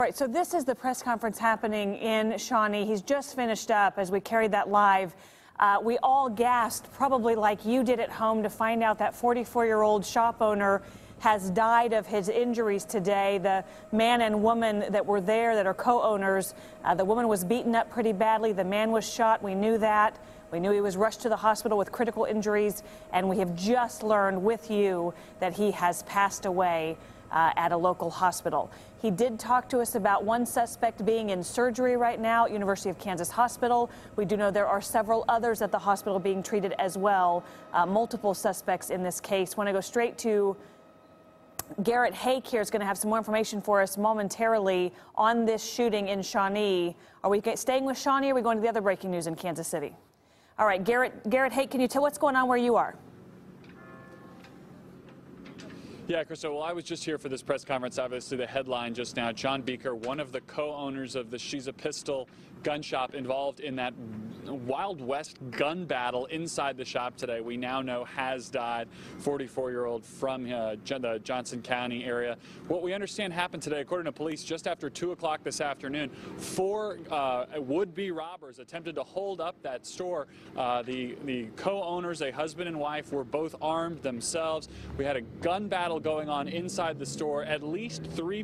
Right, so this is the press conference happening in Shawnee. He's just finished up as we carried that live. We all gasped, probably like you did at home, to find out that 44-year-old shop owner has died of his injuries today. The man and woman that were there that are co-owners, the woman was beaten up pretty badly. The man was shot. We knew that. We knew he was rushed to the hospital with critical injuries, and we have just learned with you that he has passed away at a local hospital. He did talk to us about one suspect being in surgery right now at University of Kansas Hospital. We do know there are several others at the hospital being treated as well, multiple suspects in this case. Want to go straight to Garrett Hake here is going to have some more information for us momentarily on this shooting in Shawnee. Are we staying with Shawnee, or are we going to the other breaking news in Kansas City? All right, Garrett Hake, can you tell what's going on where you are? Yeah, Krista, well, I was just here for this press conference. Obviously, the headline just now, John Beaker, one of the co-owners of the She's a Pistol gun shop involved in that Wild West gun battle inside the shop today, we now know has died, 44-year-old from the Johnson County area. What we understand happened today, according to police, just after 2 o'clock this afternoon, 4 would-be robbers attempted to hold up that store. The co-owners, a husband and wife, were both armed themselves. We had a gun battle going on inside the store. At least 4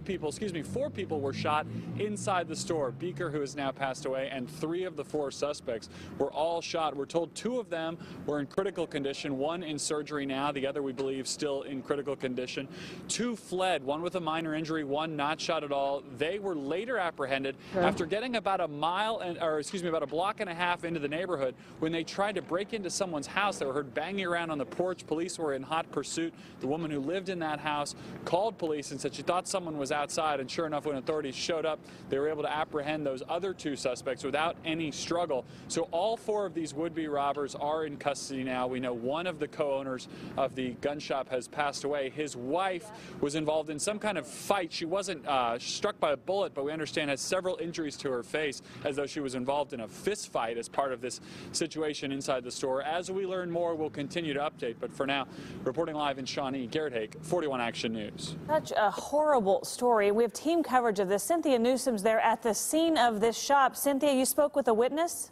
people were shot inside the store. Beaker, who has now passed away, and 3 of the 4 suspects were all shot. We're told 2 of them were in critical condition, 1 in surgery now, the other we believe still in critical condition. 2 fled, 1 with a minor injury, 1 not shot at all. They were later apprehended after getting about a block and a half into the neighborhood when they tried to break into someone's house. They were heard banging around on the porch. Police were in hot pursuit. The woman who lived in that house called police and said she thought someone was outside, and sure enough, when authorities showed up, they were able to apprehend those other 2 suspects without any struggle. So all 4 of these would-be robbers are in custody now. We know one of the co-owners of the gun shop has passed away. His wife was involved in some kind of fight. She wasn't struck by a bullet, but we understand has several injuries to her face, as though she was involved in a fist fight as part of this situation inside the store. As we learn more, we'll continue to update. But for now, reporting live in Shawnee, Garrett Hake, 41 Action News. Such a horrible story. We have team coverage of this. Cynthia Newsom's there at the scene of this shop. Cynthia, you spoke with a witness?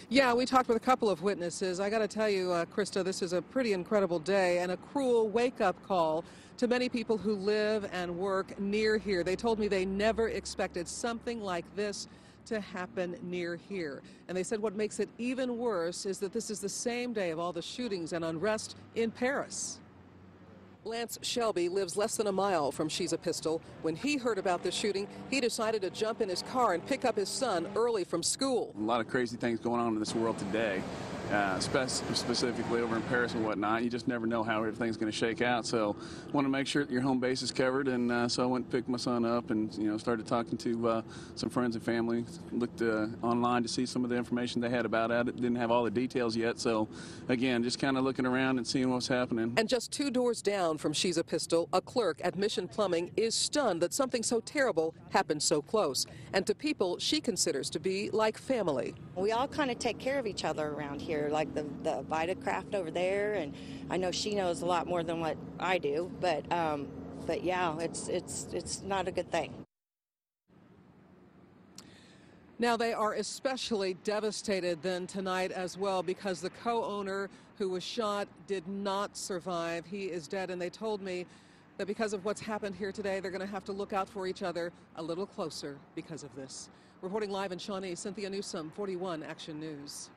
Yeah, we talked with a couple of witnesses. I got to tell you, Krista, this is a pretty incredible day and a cruel wake-up call to many people who live and work near here. They told me they never expected something like this to happen near here. And they said what makes it even worse is that this is the same day of all the shootings and unrest in Paris. Lance Shelby lives less than a mile from She's a Pistol. When he heard about the shooting, he decided to jump in his car and pick up his son early from school. A lot of crazy things going on in this world today, specifically over in Paris and whatnot. You just never know how everything's going to shake out. So I want to make sure that your home base is covered. And so I went and picked my son up and, started talking to some friends and family. Looked online to see some of the information they had about it. Didn't have all the details yet. So, again, just kind of looking around and seeing what's happening. And just 2 doors down from She's a Pistol, a clerk at Mission Plumbing is stunned that something so terrible happened so close, and to people she considers to be like family. We all kind of take care of each other around here, like the Vitacraft over there, and I know she knows a lot more than what I do, but yeah, it's not a good thing. Now, they are especially devastated then tonight as well, because the co-owner who was shot did not survive. He is dead, and they told me that because of what's happened here today, they're going to have to look out for each other a little closer because of this. Reporting live in Shawnee, Cynthia Newsom, 41 Action News.